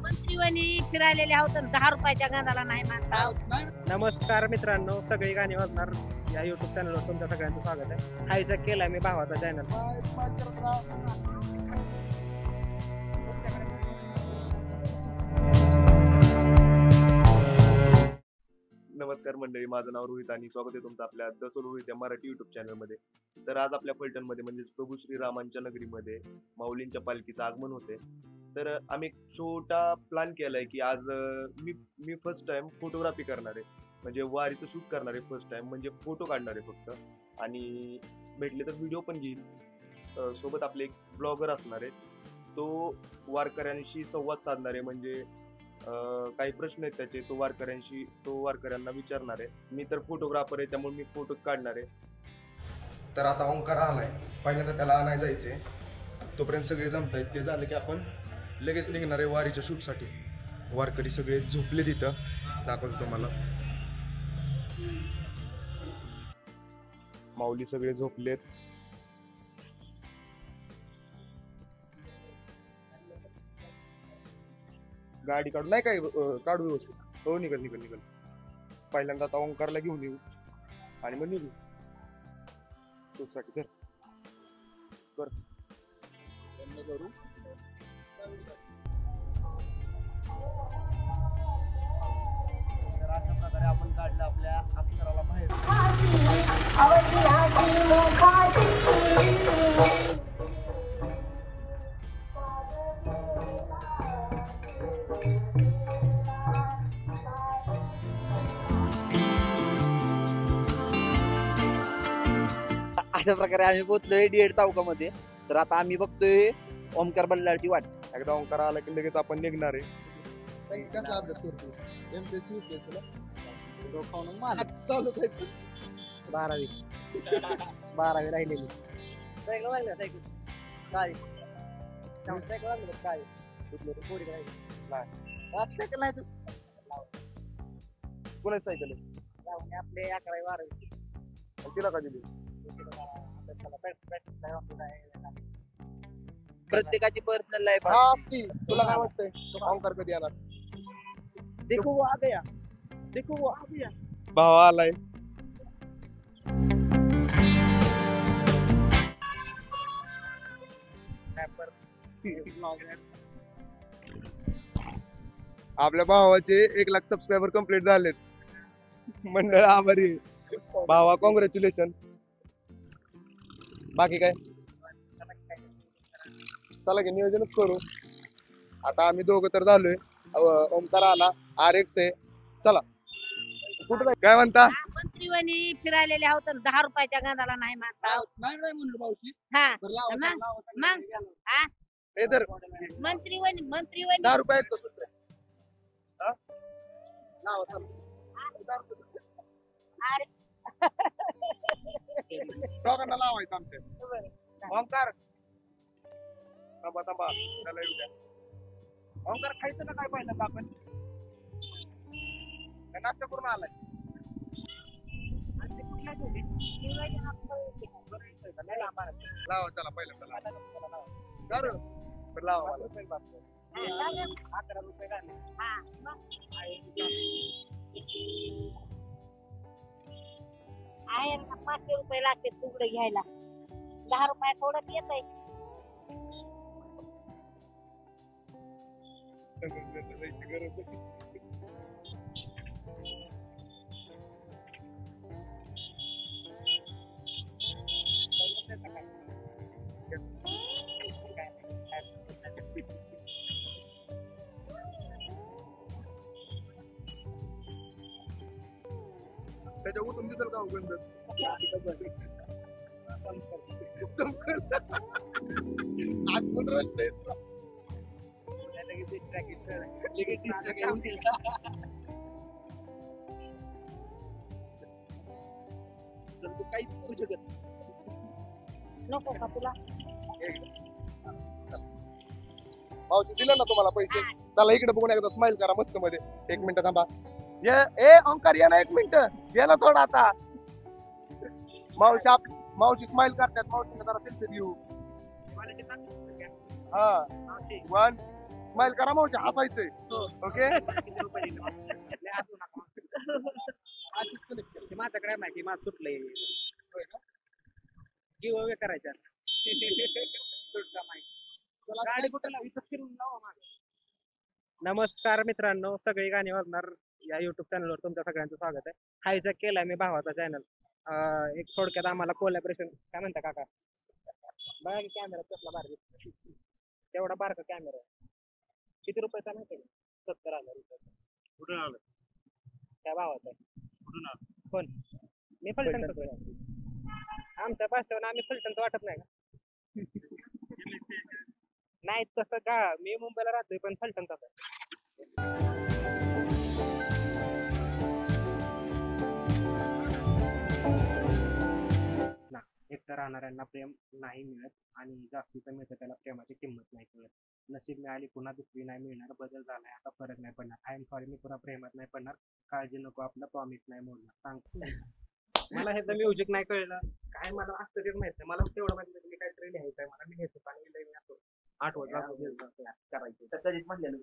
मंत्रीवाणी फिरायलेले आहोत 10 रुपयाच्या गाण्याला नाही म्हणतात. नमस्कार मित्रांनो, सगळी गाणी वाजणार या युट्यूब चॅनलवर तुमच्या सगळ्यांचं स्वागत आहे. हायजॅक केलाय मी भावाचा चॅनल. नमस्कार मंडळी, माझं नाव रोहित आणि स्वागत आहे तुमचं आपल्या द सोलो रोहित या मराठी युट्यूब चॅनलमध्ये. तर आज आपल्या फलटणमध्ये म्हणजेच प्रभू श्रीरामांच्या नगरीमध्ये माऊलींच्या पालखीचं आगमन होते. तर आम्ही एक छोटा प्लॅन केलाय की आज मी फर्स्ट टाइम फोटोग्राफी करणार आहे, म्हणजे वारीचं शूट करणार आहे. फर्स्ट टाइम म्हणजे फोटो काढणार आहे फक्त, आणि भेटले तर व्हिडिओ पण घेईल. सोबत आपले एक ब्लॉगर असणार आहे, तो वारकऱ्यांशी संवाद साधणार आहे. म्हणजे काही प्रश्न आहेत त्याचे, तो वारकऱ्यांना विचारणार आहे. मी तर फोटोग्राफर आहे, त्यामुळे मी फोटोज काढणार आहे. तर आता ओंकार आलाय, पहिल्यांदा त्याला आणाय जायचंय. तोपर्यंत सगळे जमतायत, ते झालं की आपण लगेच निघणार आहे वारीच्या शूटसाठी. वारकरी सगळे झोपले तिथं, दाखवतो तुम्हाला. माऊली सगळे झोपलेत. गाडी काढू नाही काय, काढू व्यवस्थित. हो, निघल. पहिल्यांदा आता ओंकारला घेऊन येऊ आणि मग निघू शूटसाठी. कर करू. तर अशा प्रकारे आपण काढलं आपल्या अक्षराला बाहेर. अशा प्रकारे आम्ही पोहोचलोय डीएड चौकामध्ये. तर आता आम्ही बघतोय ओमकार बल्लाळची वाट. एकदा ओंकार आला की लगेच आपण निघणार आहे. कसला अभ्यास करतो? एमपीएससी यूपीएससी ला बारावी राहिलेली. सायकल लागली सायकल काय सायकल लागली काय पोरी सायकल नाही तू कोणाची सायकल आहे? आपले 11वी 12वी तिला का दिली? प्रत्येकाची पर्सनल लाईफ असती. तुला काय वाटतंय ओंकार कधी येणार? देखो वो आ गया, देखो वो आ गया. भावा आलाय. आपल्या भावाचे 1 लाख सबस्क्रायबर कंप्लीट झालेत. मंडळ आभारी. भावा कॉंग्रॅच्युलेशन. बाकी काय, चला की नियोजनच करू. आता आम्ही दोघं तर झालोय. ओमकार आला, RX आहे. चला कुठं जाय काय म्हणता? मंत्रीवाणी फिरायलेले आहोत 10 रुपयाच्या गाण्याला नाही म्हणतात. नाही म्हणलं मावशी. हा मग हे तर मंत्रीवाणी 10 रुपये आहेत का सुट्टे? हा? लावा, चला. दोघांना लावायचं आमच्या. ओंकार थांबा त्याला येऊ द्या. ओंकार खायचं ना काय पहिल्यांदा आपण? नाश्ता करून आलाय. लावा चला पहिल्यांदा लावा. लावा 11 रुपये झाले. आहे ना 500 रुपये लागते तुकडे घ्यायला. 10 रुपये थोडं येत आहे. त्याच्या उठून दिसल का गंध? काहीच करू शकत नको का तुला? मावशी दिलं ना तुम्हाला पैसे. चला इकडे बघून एकदा स्माइल करा मस्त मध्ये. 1 मिनिट थांबा. ए ओंकार या ना 1 मिनिट. गेला थोडा आता. मावशी स्माइल करतात. मावशीने जरा सेल्फी घेऊ. हा 1 स्माइल करा मावशी हसायचंय ओके माझ्याकडे माहिती माझं सुटलंय गिव अवे करायच्या गाडी कुठं लावी तर फिरून लावा मागे. नमस्कार मित्रांनो, सगळी गाणी वाजणार या युट्यूब चॅनलवर तुमच्या सगळ्यांचं स्वागत आहे. हायजॅक केलाय मी भावाचा चॅनल. एक थोडक्यात आम्हाला कोलॅबरेशन काय म्हणता काका बघा की कॅमेरा कसला भारी दिसतो. तेवढा बारका कॅमेरा आहे. किती रुपयाचा माहिती आहे? 70,000 रुपये. कुठून आलं? त्या भावाचा कुठून आलं? कोण? मी फलटण करतोय. आमच्या भाषेवर आम्ही फलटणचं वाटत नाही का? नाही तसं का, मी मुंबईला राहतोय पण फलटणचा ना. एकटं राहणाऱ्यांना प्रेम नाही मिळत आणि जास्तीचं मिळतं त्याला प्रेमाची किंमत नाही कळत. नशीब मिळाली पुन्हा दुसरी नाही मिळणार. बदल झालाय आता फरक नाही पडणार. आय एम सॉरी मी पुन्हा प्रेमात नाही पडणार. काळजी नको आपलं प्रॉमिस नाही मोडणार. सांगतो मला हे तर म्युझिक नाही कळलं काय, मला असतं तेच माहित नाही. मला तेवढं माहिती मी काहीतरी लिहायचंय मला. मी लिहायचं आणि मी असं आठवत करायचं. कधीच म्हणलेलं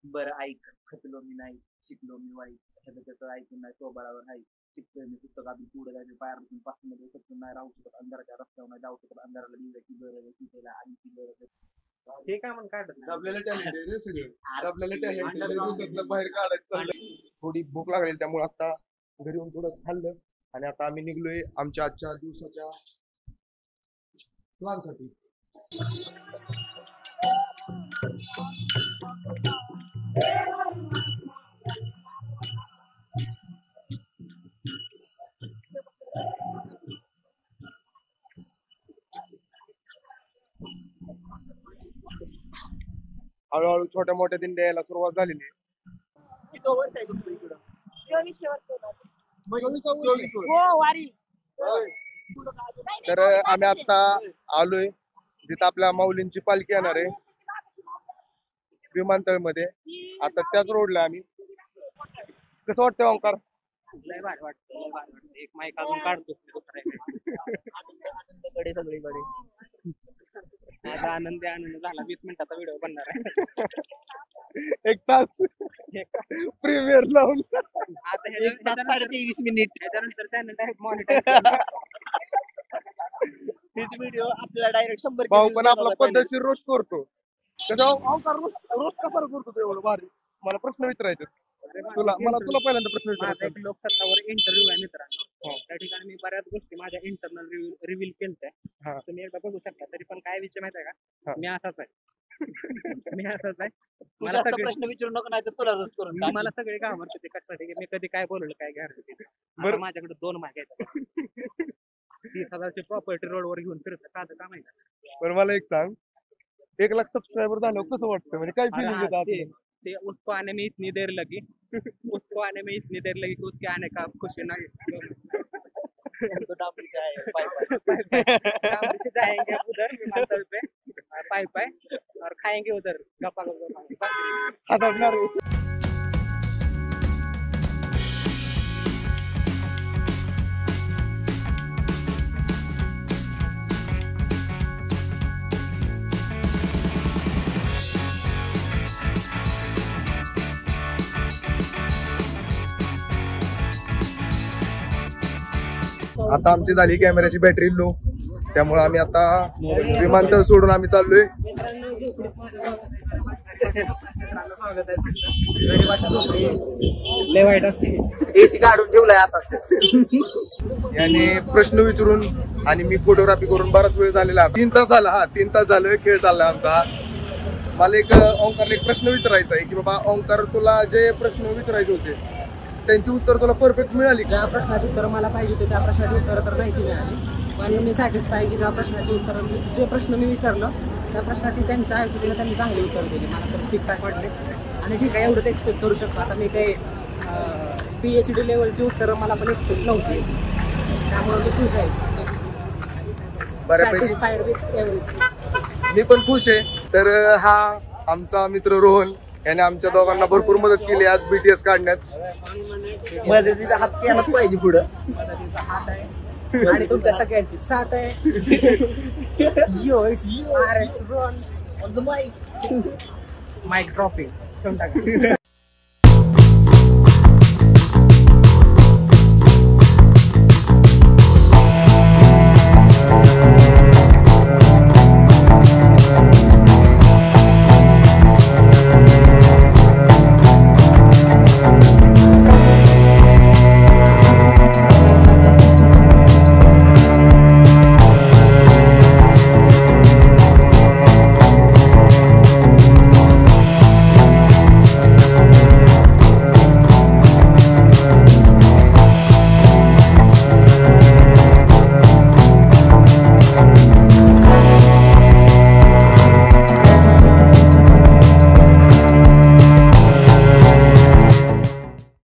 बरं ऐक, खचलो मी नाही, शिकलो मी वाईट, त्याचं ऐकून नाही सोबळावर आहे, शिकतोय मी पुस्तक आधी पुढे जायचं पायापासून पासून सत्य नाही राहू शकत, अंधाराच्या रस्त्यावर नाही जाऊ शकत, अंधाराला लिहिल्याची गरज आहे, तिथेला आणि ती गरज आहे. हे काय म्हणून काढत आपल्याला टॅलेंट आहे रे सगळं. आपल्याला टॅलेंट दिवसातलं बाहेर काढायचं चाललंय. थोडी भूक लागलेली त्यामुळे आता घरी येऊन थोडं खाल्लं आणि आता आम्ही निघलोय आमच्या आजच्या दिवसाच्या प्लॅनसाठी. हळूहळू छोट्या मोठ्या दिंड्या यायला सुरुवात झालेली आहे. किती वर्ष आहे तुमचं इकडं? 24 वर्ष हो वारी. तर आम्ही आता आलोय जिथं आपल्या माऊलींची पालखी येणार आहे विमानतळमध्ये. आता त्याच रोडला आम्ही. कसं वाटतंय ओंकार? लय भारी वाटतं, लय भारी वाटतं. एक माईक अजून काढतो आनंदकडे सगळीकडे. माझा आनंद झाला. 20 मिनिटाचा व्हिडिओ बनणार आहे. 1 तास प्रीमियर लावून आता 1 तास 23 मिनिट त्याच्यानंतर चॅनल डायरेक्ट मॉनिटाईज हेच व्हिडिओ आपल्याला डायरेक्ट 100 भाऊ पण आपला पद्धतशीर रोस्ट करतो. रोस्ट कसा करतो तो एवढं भारी? मला प्रश्न विचारायचे तुला. तुला पहिल्यांदा प्रश्न विचारायचा. एक लोकसत्तावर इंटरव्ह्यू आहे मित्रांनो. त्या ठिकाणी मी बऱ्याच गोष्टी माझ्या इंटरनल रिव्हील केल्या. तुम्ही एकदा बघू शकता. तरी पण काय विषय माहिती आहे का, मी असाच आहे. मी असाच आहे. मला सगळे प्रश्न विचारू नको नाही तर तुला रोस्ट करून मला सगळे घाबरते ते कशासाठी मी कधी काय बोललो काय घ्यायचं. बरं माझ्याकडे 2 मागे आहेत. 30,000ची प्रॉपर्टी रोडवर घेऊन फिरत साधं का माहिती. पण मला एक सांग, 1 लाख सबस्क्रायबर झाल्यावर कसं वाटतं? म्हणजे काय फिलिंग येतात? ते उसको आने में इतनी देर लगी, उसको आने में इतनी देर लगी, उसके आने का खुशी नहीं. डाबरी से जाएंगे उधर विमानतल पे पाई पाई और खाएंगे उधर गप्पा गप्पा. आता आमची झाली कॅमेऱ्याची बॅटरी लो, त्यामुळे आम्ही आता विमानतळ सोडून आम्ही चाललोय. लय वाईट असते. एसी काढून ठेवलाय आता. याने प्रश्न विचारून आणि मी फोटोग्राफी करून बराच वेळ झालेला. 3 तास झाला. 3 तास झालं खेळ चाललाय आमचा. मला एक ओंकारला एक प्रश्न विचारायचा आहे की बाबा ओंकार, तुला जे प्रश्न विचारायचे होते त्यांची उत्तर तुला परफेक्ट मिळाली? ज्या प्रश्नाची उत्तर मला पाहिजे होते त्या प्रश्नाची उत्तर तर नाही मिळाली. पण मी सॅटिस्फाय की ज्या प्रश्नाची उत्तर जे प्रश्न मी विचारलं त्या प्रश्नाची त्यांच्या ऐकून त्यांनी चांगली उत्तर दिली. मला तर ठीकठाक वाटले आणि ठीक आहे, एवढंच एक्सपेक्ट करू शकतो. आता मी काही PhD लेवलची उत्तरं मला पण एक्सपेक्ट नव्हती, त्यामुळे मी खुश आहे. बऱ्यापैकी सॅटिस्फाईड विथ एव्हरीथिंग. मी पण खुश आहे. तर हा आमचा मित्र रोहन याने आमच्या दोघांना भरपूर मदत केली आज BTS काढण्यात. मदतीचा हात केलाच पाहिजे पुढं. मदतीचा हात आहे आणि तुमच्या सगळ्यांची साथ आहे. Yo, it's RX Ron on the mic. Mic dropping. Don't